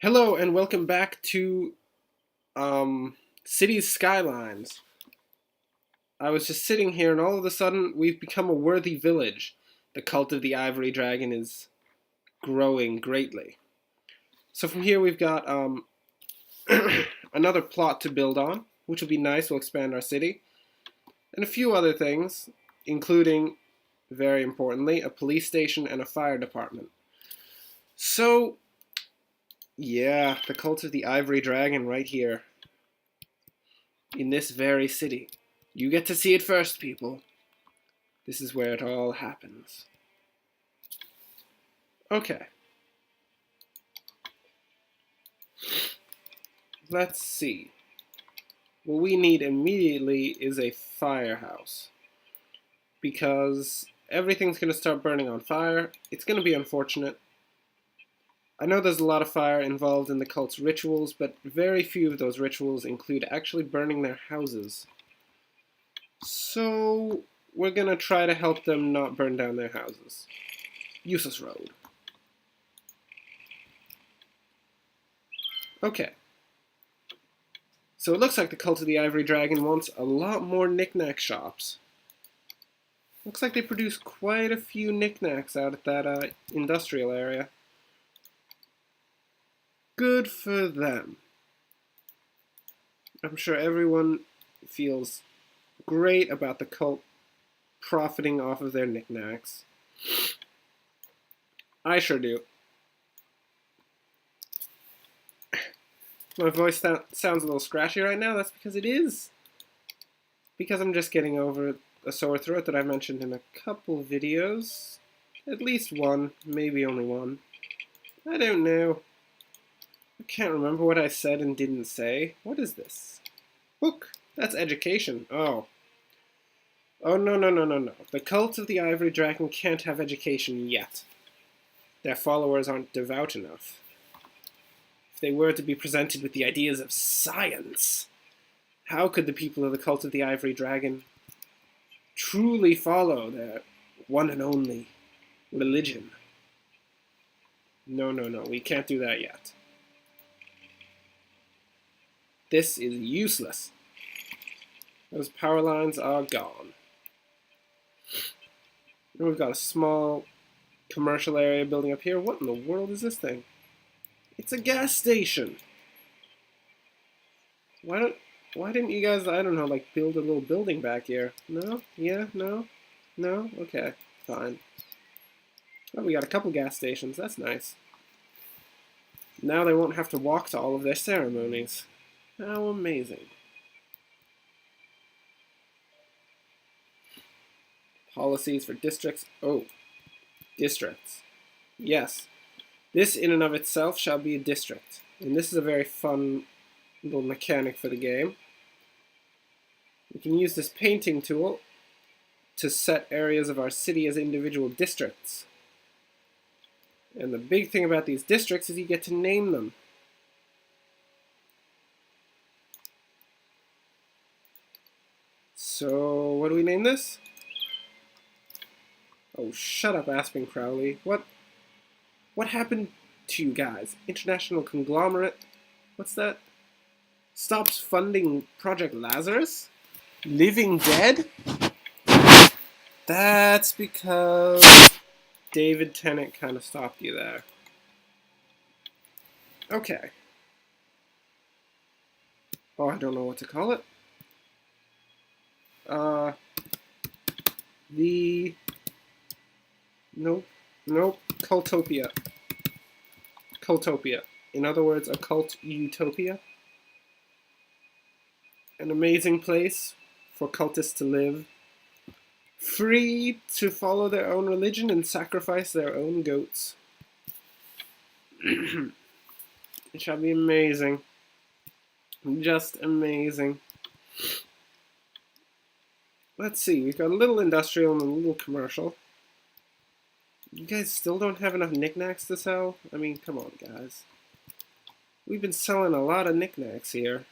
Hello and welcome back to Cities Skylines. I was just sitting here and all of a sudden we've become a worthy village. The cult of the Ivory Dragon is growing greatly. So from here we've got another plot to build on, which will be nice. We'll expand our city. And a few other things, including, very importantly, a police station and a fire department. So, yeah, the cult of the Ivory Dragon right here. In this very city. You get to see it first, people. This is where it all happens. Okay. Let's see. What we need immediately is a firehouse. Because everything's going to start burning on fire. It's going to be unfortunate. I know there's a lot of fire involved in the cult's rituals, but very few of those rituals include actually burning their houses. So, we're gonna try to help them not burn down their houses. Useless road. Okay. So it looks like the Cult of the Ivory Dragon wants a lot more knick-knack shops. Looks like they produce quite a few knickknacks out at that industrial area. Good for them. I'm sure everyone feels great about the cult profiting off of their knickknacks. I sure do. My voice sounds a little scratchy right now. That's because it is. Because I'm just getting over a sore throat that I mentioned in a couple videos. At least one, maybe only one. I don't know. I can't remember what I said and didn't say. What is this? Book. That's education. Oh. Oh, no, no, no, no, no. The cult of the Ivory Dragon can't have education yet. Their followers aren't devout enough. If they were to be presented with the ideas of science, how could the people of the cult of the Ivory Dragon truly follow their one and only religion? No, no, no. We can't do that yet. This is useless. Those power lines are gone. And we've got a small commercial area building up here. What in the world is this thing? It's a gas station. Why didn't you guys, I don't know, like build a little building back here? No? Yeah? No? No? Okay, fine. Oh, we got a couple gas stations. That's nice. Now they won't have to walk to all of their ceremonies. How amazing. Policies for districts. Oh, districts. Yes. This in and of itself shall be a district. And this is a very fun little mechanic for the game. We can use this painting tool to set areas of our city as individual districts. And the big thing about these districts is you get to name them. So, what do we name this? Oh, shut up, Aspen Crowley. What happened to you guys? International conglomerate? What's that? Stops funding Project Lazarus? Living Dead? That's because David Tennant kind of stopped you there. Okay. Oh, I don't know what to call it. Nope. Cultopia. Cultopia. In other words, a cult utopia. An amazing place for cultists to live. Free to follow their own religion and sacrifice their own goats. It shall be amazing. Just amazing. Let's see, we've got a little industrial and a little commercial. You guys still don't have enough knickknacks to sell? I mean, come on, guys. We've been selling a lot of knickknacks here.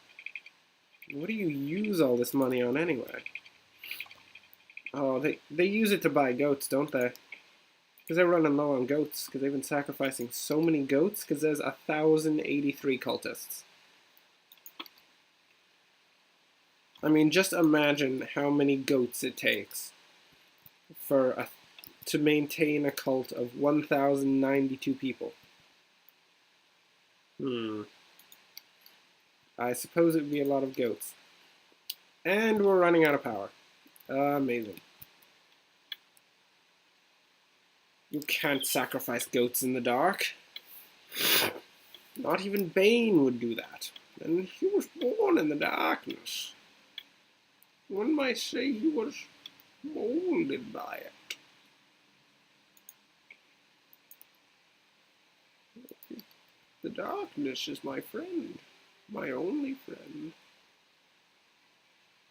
What do you use all this money on anyway? Oh, they use it to buy goats, don't they? Because they're running low on goats, because they've been sacrificing so many goats, because there's 1,083 cultists. I mean, just imagine how many goats it takes to maintain a cult of 1,092 people. I suppose it would be a lot of goats. And we're running out of power. Amazing. You can't sacrifice goats in the dark. Not even Bane would do that. And he was born in the darkness. One might say he was molded by it. The darkness is my friend, my only friend.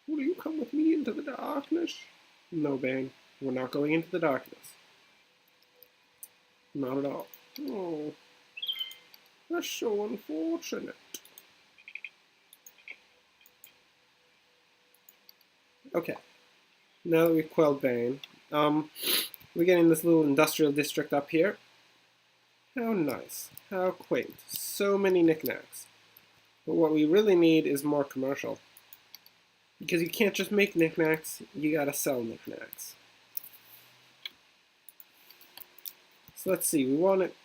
Will you come with me into the darkness? No, Bane, we're not going into the darkness. Not at all. Oh, that's so unfortunate. Okay, now that we've quelled Bane, we're getting this little industrial district up here. How nice, how quaint, so many knickknacks. But what we really need is more commercial. Because you can't just make knickknacks, you gotta sell knickknacks. So let's see, we want it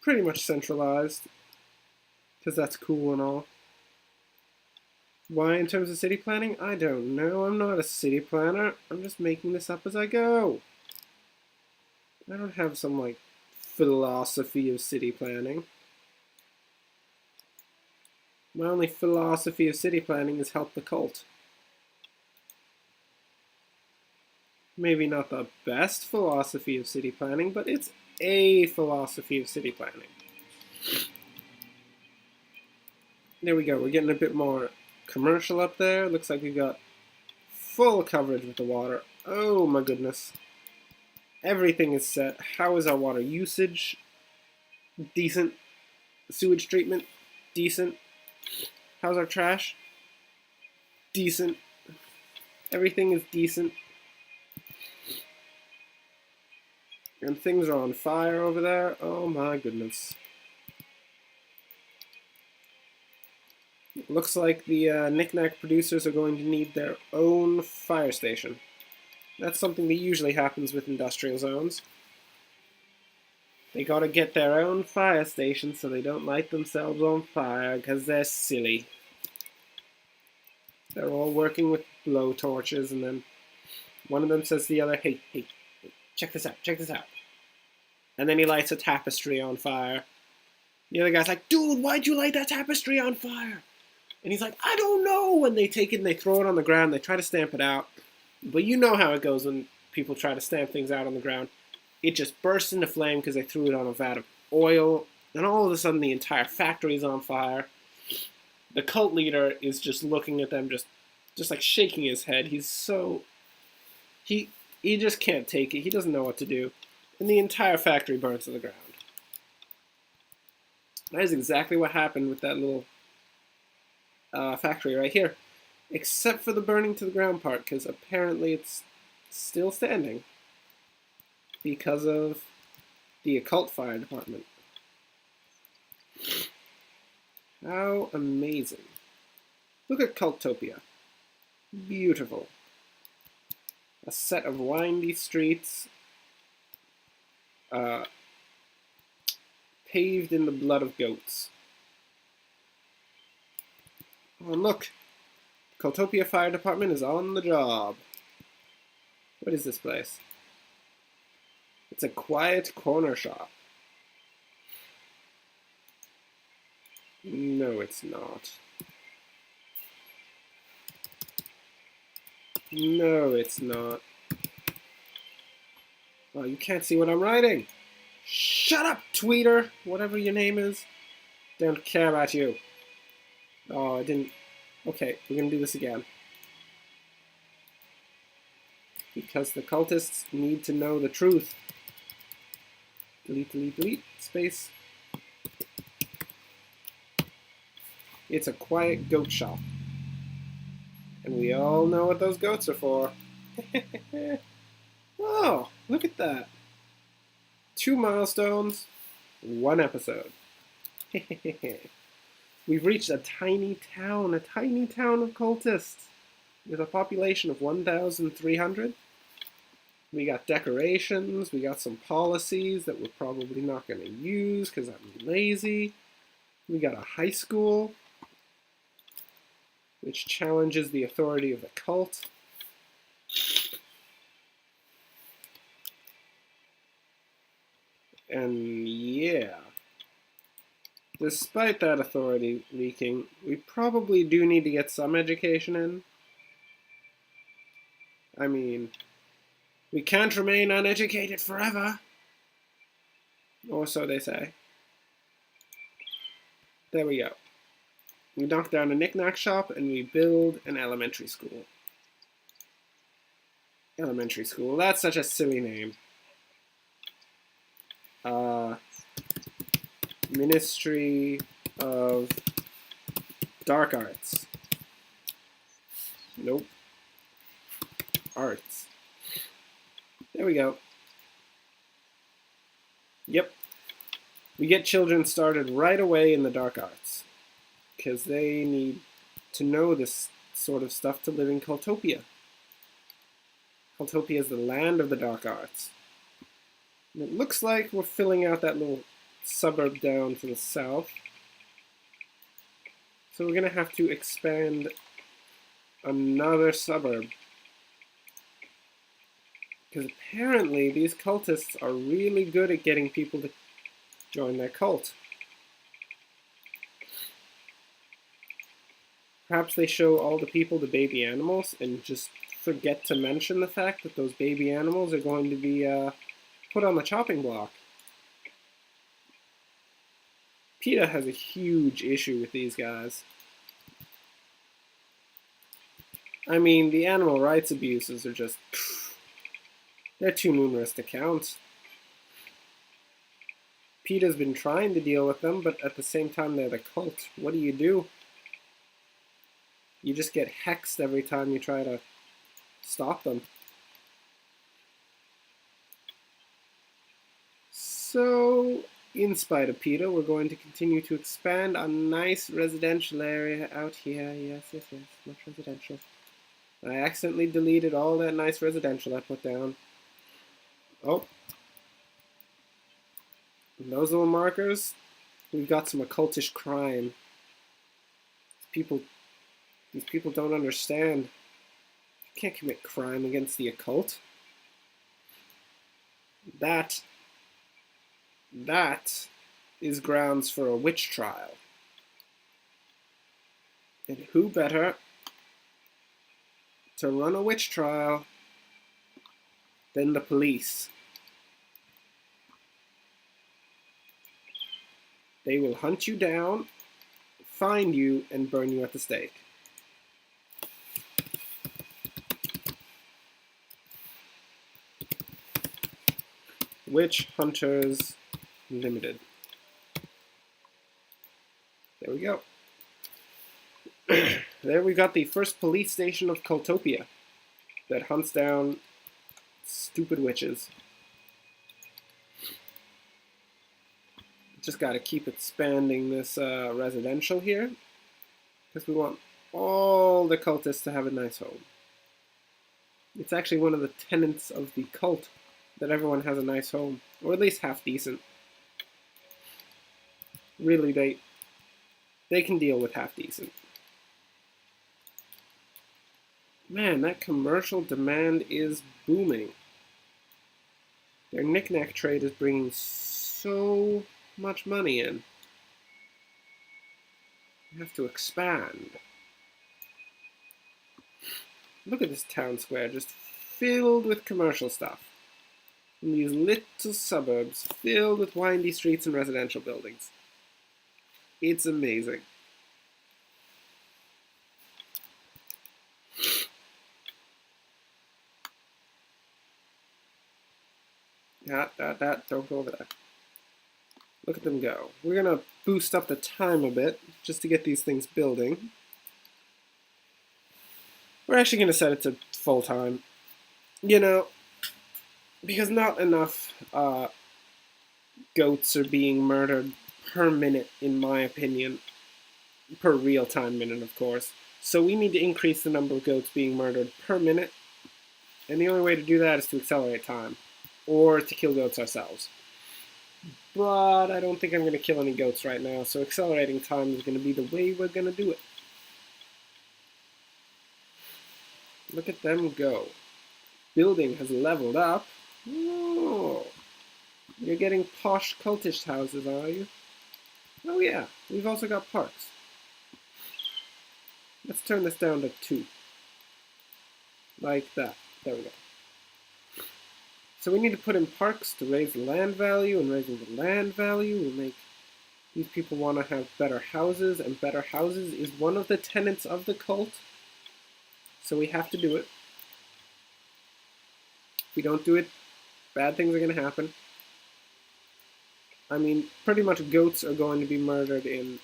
pretty much centralized, because that's cool and all. Why in terms of city planning? I don't know, I'm not a city planner, I'm just making this up as I go. I don't have some, like, philosophy of city planning. My only philosophy of city planning is help the cult. Maybe not the best philosophy of city planning, but it's a philosophy of city planning. There we go, we're getting a bit more commercial up there. Looks like we got full coverage with the water. Oh my goodness. Everything is set. How is our water usage? Decent. Sewage treatment? Decent. How's our trash? Decent. Everything is decent. And things are on fire over there. Oh my goodness. Looks like the knick-knack producers are going to need their own fire station. That's something that usually happens with industrial zones. They gotta get their own fire station so they don't light themselves on fire because they're silly. They're all working with blow torches, and then one of them says to the other, hey, check this out. And then he lights a tapestry on fire. The other guy's like, dude, why'd you light that tapestry on fire? And he's like, I don't know. And they take it and they throw it on the ground. They try to stamp it out. But you know how it goes when people try to stamp things out on the ground. It just bursts into flame because they threw it on a vat of oil. And all of a sudden the entire factory is on fire. The cult leader is just looking at them, just like shaking his head. He's so... He just can't take it. He doesn't know what to do. And the entire factory burns to the ground. That is exactly what happened with that little factory right here. Except for the burning to the ground part, because apparently it's still standing. Because of the occult fire department. How amazing. Look at Cultopia. Beautiful. A set of windy streets, paved in the blood of goats. Oh, and look, Cultopia Fire Department is on the job. What is this place? It's a quiet corner shop. No, it's not. No, it's not. Oh, you can't see what I'm writing. Shut up, tweeter! Whatever your name is. Don't care about you. Oh, I didn't... Okay, we're gonna do this again. Because the cultists need to know the truth. Delete, delete, delete. Space. It's a quiet goat shop. And we all know what those goats are for. Oh, look at that. 2 milestones, 1 episode. We've reached a tiny town of cultists with a population of 1,300. We got decorations, we got some policies that we're probably not going to use because I'm lazy. We got a high school, which challenges the authority of the cult. And yeah, despite that authority leaking, we probably do need to get some education in. I mean, we can't remain uneducated forever. Or so they say. There we go. We knock down a knick-knack shop and we build an elementary school. Elementary school, that's such a silly name. Ministry of Dark Arts. Nope. Arts. There we go. Yep. We get children started right away in the dark arts, because they need to know this sort of stuff to live in Cultopia. Cultopia is the land of the dark arts. And it looks like we're filling out that little suburb down to the south. So we're going to have to expand another suburb. Because apparently these cultists are really good at getting people to join their cult. Perhaps they show all the people the baby animals and just forget to mention the fact that those baby animals are going to be put on the chopping block. PETA has a huge issue with these guys. I mean, the animal rights abuses are just... they're too numerous to count. PETA's been trying to deal with them, but at the same time they're the cult. What do? You just get hexed every time you try to stop them. So, in spite of PETA, we're going to continue to expand a nice residential area out here. Yes, much residential. I accidentally deleted all that nice residential I put down. Oh. And those little markers, we've got some occultish crime. These people don't understand. You can't commit crime against the occult. That is grounds for a witch trial. And who better to run a witch trial than the police? They will hunt you down, find you, and burn you at the stake. Witch Hunters Limited. There we go. There we got the first police station of Cultopia that hunts down stupid witches. Just got to keep expanding this residential here, because we want all the cultists to have a nice home. It's actually one of the tenets of the cult that everyone has a nice home, or at least half decent. Really, they can deal with half decent. Man, that commercial demand is booming. Their knick-knack trade is bringing so much money in. We have to expand. Look at this town square, just filled with commercial stuff. And these little suburbs filled with windy streets and residential buildings. It's amazing. Don't go over there. Look at them go. We're going to boost up the time a bit, just to get these things building. We're actually going to set it to full time. You know, because not enough goats are being murdered per minute, in my opinion. Per real-time minute, of course. So we need to increase the number of goats being murdered per minute, and the only way to do that is to accelerate time, or to kill goats ourselves. But I don't think I'm going to kill any goats right now, so accelerating time is going to be the way we're going to do it. Look at them go. Building has leveled up. Oh, you're getting posh cultist houses, are you? Oh yeah, we've also got parks. Let's turn this down to 2. Like that. There we go. So we need to put in parks to raise the land value, and raising the land value will make these people want to have better houses, and better houses is one of the tenets of the cult. So we have to do it. If we don't do it, bad things are going to happen. I mean, pretty much goats are going to be murdered in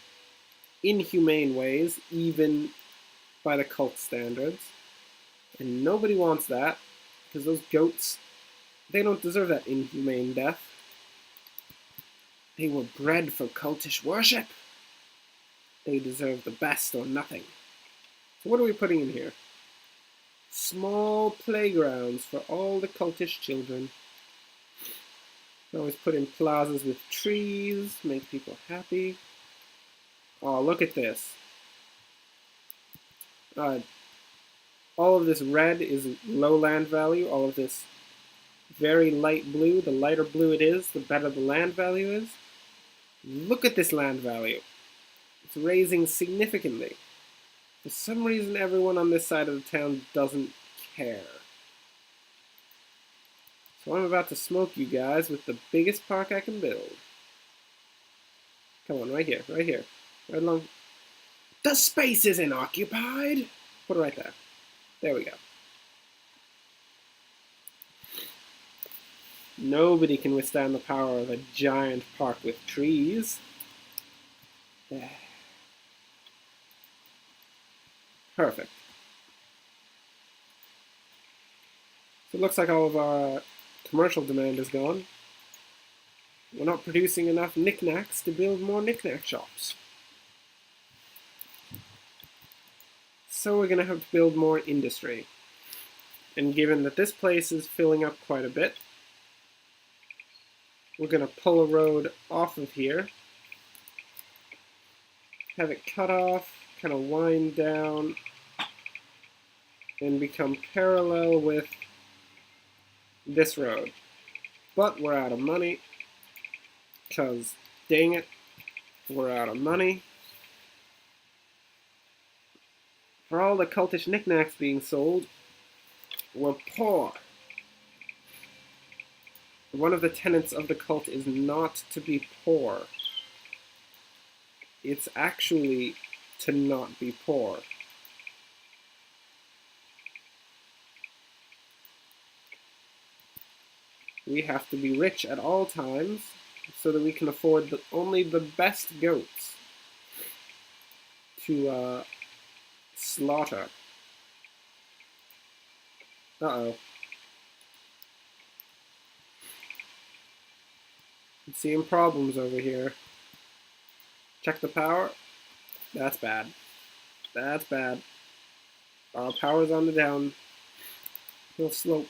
inhumane ways, even by the cult standards. And nobody wants that, because those goats, they don't deserve that inhumane death. They were bred for cultish worship. They deserve the best or nothing. So what are we putting in here? Small playgrounds for all the cultish children. Always put in plazas with trees, make people happy. Oh, look at this. All of this red is low land value. All of this very light blue. The lighter blue it is, the better the land value is. Look at this land value. It's raising significantly. For some reason, everyone on this side of the town doesn't care. So I'm about to smoke you guys with the biggest park I can build. Come on, right here, right here. Right along. The space isn't occupied! Put it right there. There we go. Nobody can withstand the power of a giant park with trees. Perfect. So it looks like all of our commercial demand is gone. We're not producing enough knickknacks to build more knickknack shops. So we're going to have to build more industry. And given that this place is filling up quite a bit, we're going to pull a road off of here, have it cut off, kind of wind down, and become parallel with this road. But we're out of money, because dang it, we're out of money. For all the cultish knickknacks being sold, we're poor. One of the tenets of the cult is not to be poor. It's actually to not be poor. We have to be rich at all times so that we can afford only the best goats to slaughter. Uh-oh. I'm seeing problems over here. Check the power. That's bad. That's bad. Our power's on the downhill slope.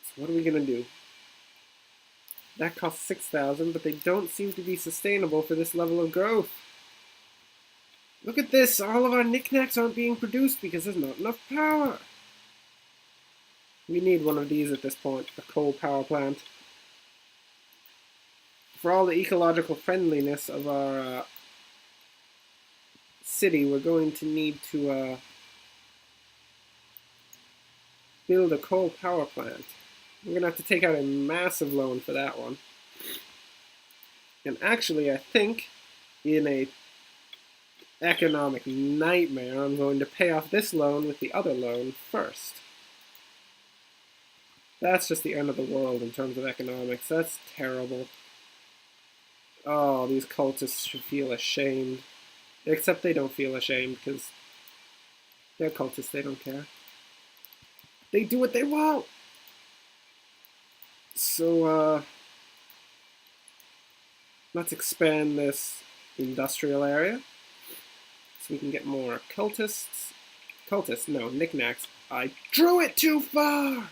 So what are we gonna do? That costs 6,000, but they don't seem to be sustainable for this level of growth. Look at this! All of our knickknacks aren't being produced because there's not enough power. We need one of these at this point, a coal power plant. For all the ecological friendliness of our city, we're going to need to build a coal power plant. We're going to have to take out a massive loan for that one. And actually, I think, in a economic nightmare, I'm going to pay off this loan with the other loan first. That's just the end of the world in terms of economics. That's terrible. Oh, these cultists should feel ashamed. Except they don't feel ashamed, because they're cultists, they don't care. They do what they want! So, Let's expand this industrial area so we can get more cultists. Cultists, no, knickknacks. I drew it too far!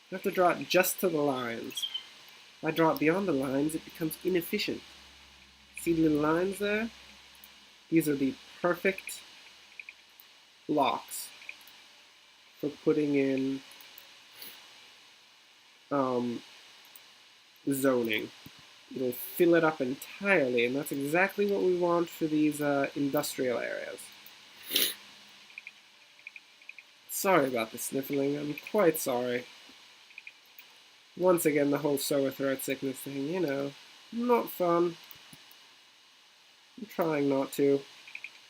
I have to draw it just to the lines. If I draw it beyond the lines, it becomes inefficient. See the little lines there? These are the perfect blocks for putting in zoning. It'll fill it up entirely, and that's exactly what we want for these industrial areas. Sorry about the sniffling, I'm quite sorry. Once again, the whole sore throat sickness thing, you know, not fun. I'm trying not to.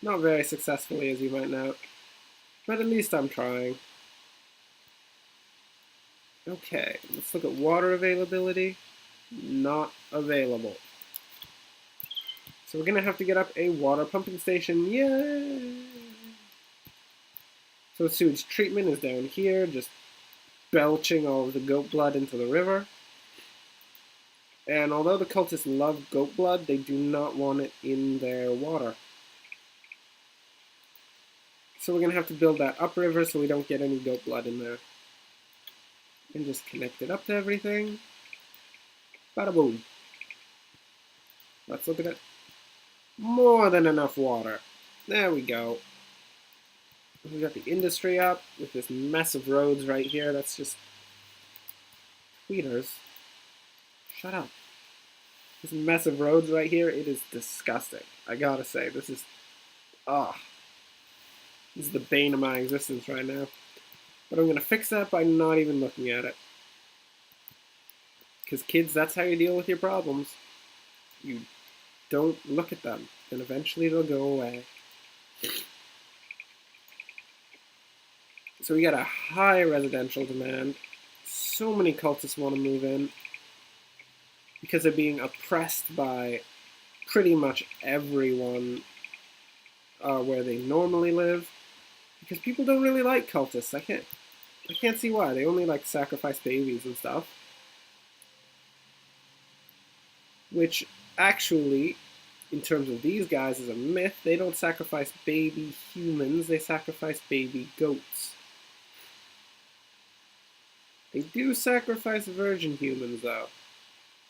Not very successfully, as you might know. But at least I'm trying. Okay, let's look at water availability. Not available. So we're gonna have to get up a water pumping station. Yay! So sewage treatment is down here, just belching all of the goat blood into the river. And although the cultists love goat blood, they do not want it in their water. So we're gonna have to build that upriver so we don't get any goat blood in there. And just connect it up to everything. Bada boom. Let's look at it. More than enough water. There we go. We got the industry up with this mess of roads right here. That's just tweeters. Shut up. This mess of roads right here, it is disgusting. I gotta say, this is this is the bane of my existence right now. But I'm gonna fix that by not even looking at it. Because kids, that's how you deal with your problems. You don't look at them, and eventually they'll go away. So we got a high residential demand. So many cultists want to move in because they're being oppressed by pretty much everyone where they normally live. Because people don't really like cultists. I can't see why. They only like sacrifice babies and stuff. Which actually, in terms of these guys, is a myth. They don't sacrifice baby humans, they sacrifice baby goats. They do sacrifice virgin humans, though.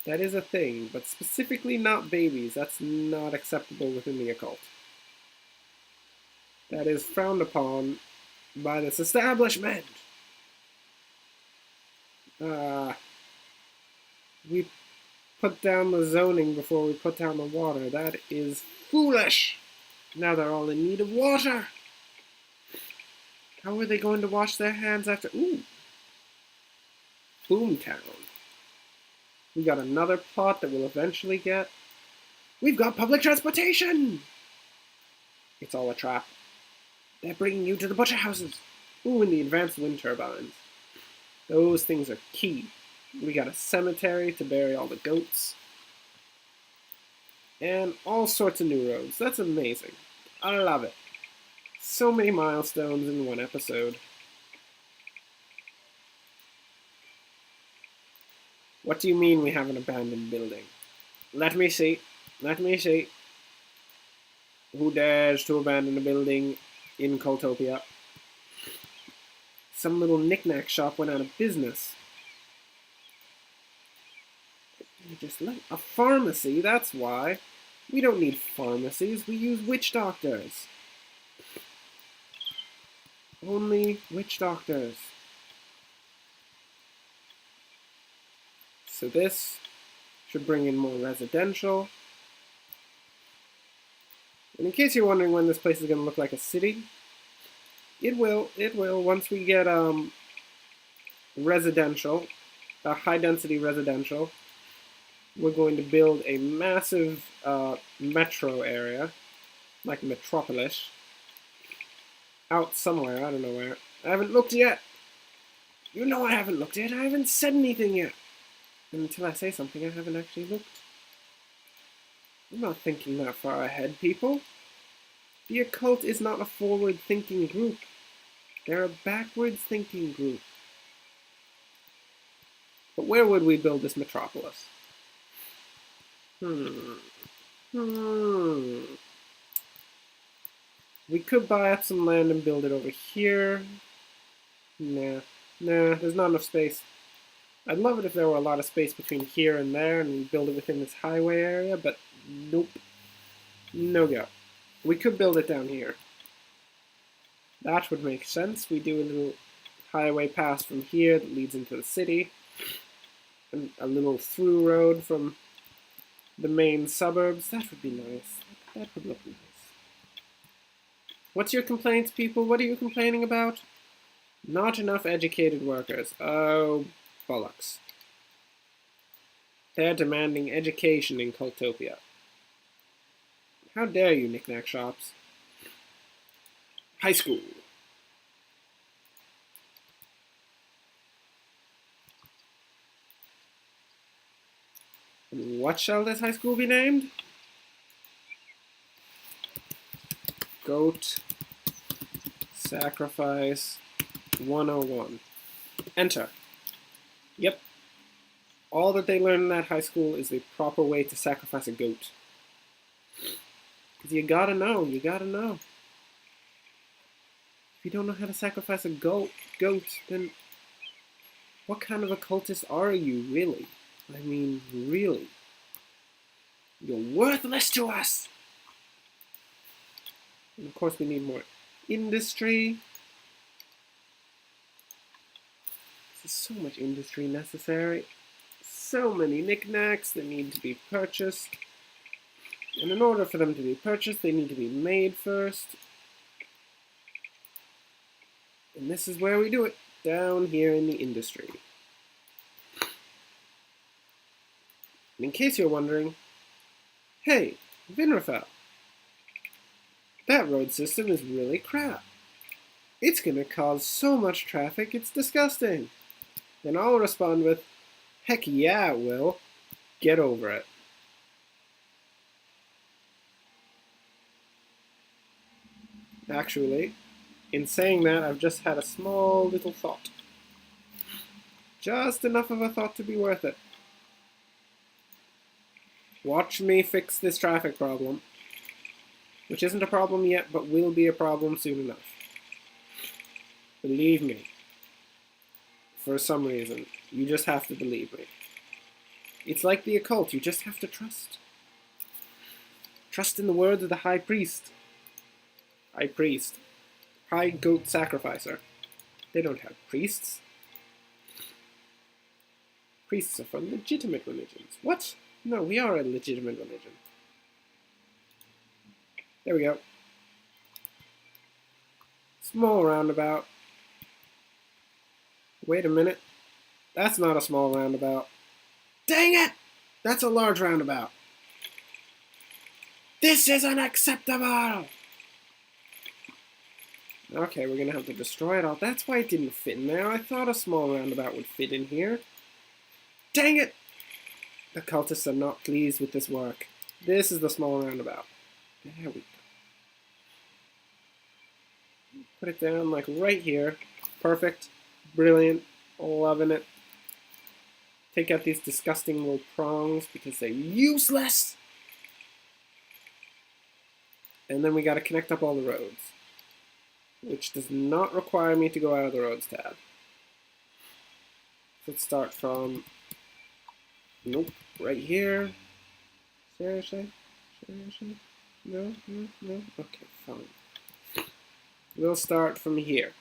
That is a thing, but specifically not babies. That's not acceptable within the occult. That is frowned upon by this establishment. We put down the zoning before we put down the water. That is foolish. Now they're all in need of water. How are they going to wash their hands after? Ooh. Boomtown. We got another plot that we'll eventually get. We've got public transportation! It's all a trap. They're bringing you to the butcher houses. Ooh, and the advanced wind turbines. Those things are key. We got a cemetery to bury all the goats. And all sorts of new roads. That's amazing. I love it. So many milestones in one episode. What do you mean we have an abandoned building? Let me see. Let me see. Who dares to abandon a building in Cultopia? Some little knick-knack shop went out of business. Just like a pharmacy, that's why. We don't need pharmacies, we use witch doctors. Only witch doctors. So this should bring in more residential. And in case you're wondering when this place is going to look like a city, it will. Once we get residential, a high-density residential, we're going to build a massive metro area, like Metropolis, out somewhere, I don't know where. I haven't looked yet. You know I haven't looked yet. I haven't said anything yet. And until I say something, I haven't actually looked. I'm not thinking that far ahead, people. The occult is not a forward-thinking group. They're a backwards-thinking group. But where would we build this metropolis? We could buy up some land and build it over here. Nah, there's not enough space. I'd love it if there were a lot of space between here and there and we build it within this highway area, but nope. No go. We could build it down here. That would make sense. We do a little highway pass from here that leads into the city. And a little through road from the main suburbs. That would be nice. That would look nice. What's your complaints, people? What are you complaining about? Not enough educated workers. Oh, bollocks. They're demanding education in Cultopia. How dare you, knick-knack shops. High school. And what shall this high school be named? Goat Sacrifice 101. Enter. Yep. All that they learn in that high school is the proper way to sacrifice a goat. Because you gotta know. If you don't know how to sacrifice a goat, then what kind of a cultist are you, really? I mean, really? You're worthless to us! And of course we need more industry. There's so much industry necessary. So many knickknacks that need to be purchased. And in order for them to be purchased, they need to be made first. And this is where we do it, down here in the industry. And in case you're wondering, hey, Vinrafel, that road system is really crap. It's gonna cause so much traffic, it's disgusting. Then I'll respond with, heck yeah, it will. Get over it. Actually, in saying that, I've just had a small little thought. Just enough of a thought to be worth it. Watch me fix this traffic problem. Which isn't a problem yet, but will be a problem soon enough. Believe me. For some reason. You just have to believe me. It's like the occult, you just have to trust. Trust in the words of the high priest. High priest. High goat sacrificer. They don't have priests. Priests are for legitimate religions. What? No, we are a legitimate religion. There we go. Small roundabout. Wait a minute. That's not a small roundabout. Dang it! That's a large roundabout. This is unacceptable! Okay, we're gonna have to destroy it all. That's why it didn't fit in there. I thought a small roundabout would fit in here. Dang it! The cultists are not pleased with this work. This is the small roundabout. There we go. Put it down like right here. Perfect. Brilliant. Loving it. Take out these disgusting little prongs because they're useless. And then we gotta connect up all the roads. Which does not require me to go out of the roads tab. Let's start from... Nope. Right here. Seriously? Seriously? No? No? No? Okay, fine. We'll start from here.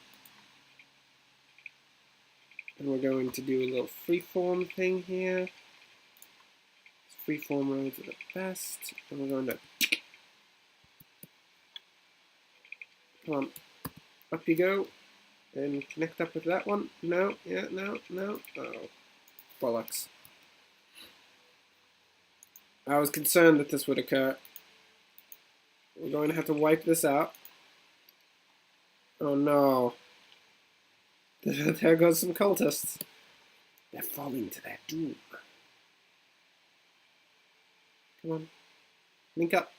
And we're going to do a little freeform thing here. Freeform roads are the best. And we're going to... Come on. Up you go. And connect up with that one. No, yeah, no, no. Oh, bollocks. I was concerned that this would occur. We're going to have to wipe this out. Oh no. There goes some cultists. They're falling to their doom. Come on. Link up.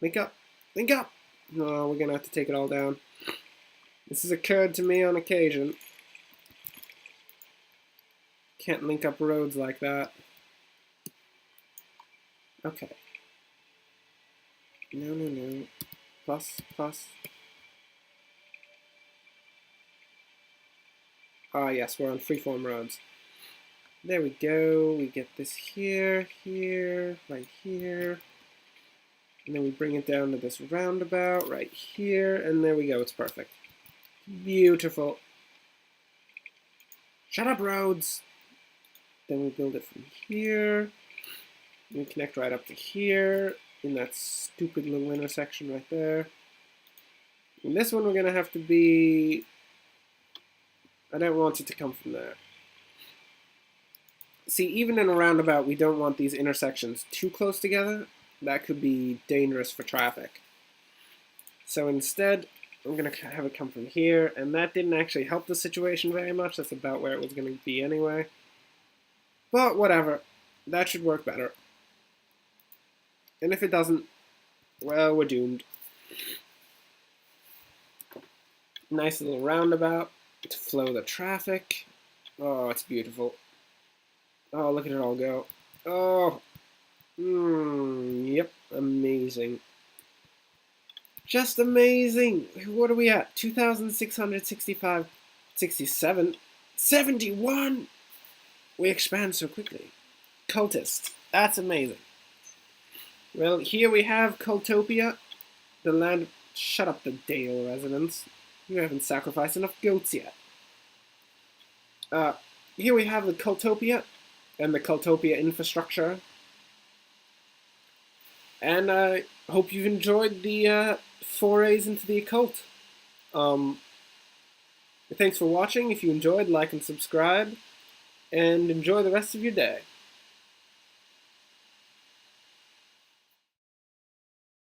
Link up. Link up! No, we're gonna have to take it all down. This has occurred to me on occasion. Can't link up roads like that. Okay. No, no, no. Plus, plus. Ah, yes, we're on freeform roads. There we go. We get this here, here, right here. And then we bring it down to this roundabout right here. And there we go. It's perfect. Beautiful. Shut up, roads! Then we build it from here. We connect right up to here in that stupid little intersection right there. And this one we're going to have to be... I don't want it to come from there. See, even in a roundabout, we don't want these intersections too close together. That could be dangerous for traffic. So instead, I'm going to have it come from here, and that didn't actually help the situation very much. That's about where it was going to be anyway. But whatever. That should work better. And if it doesn't, well, we're doomed. Nice little roundabout to flow the traffic. Oh, it's beautiful. Oh, look at it all go. Oh, yep, amazing. Just amazing. What are we at? 2,665, 67, 71. We expand so quickly. Cultists. That's amazing. Well, here we have Cultopia, the land... Shut up, the Dale residents. You haven't sacrificed enough goats yet. Here we have the Cultopia and the Cultopia infrastructure. And I hope you've enjoyed the forays into the occult. Thanks for watching. If you enjoyed, like and subscribe. And enjoy the rest of your day.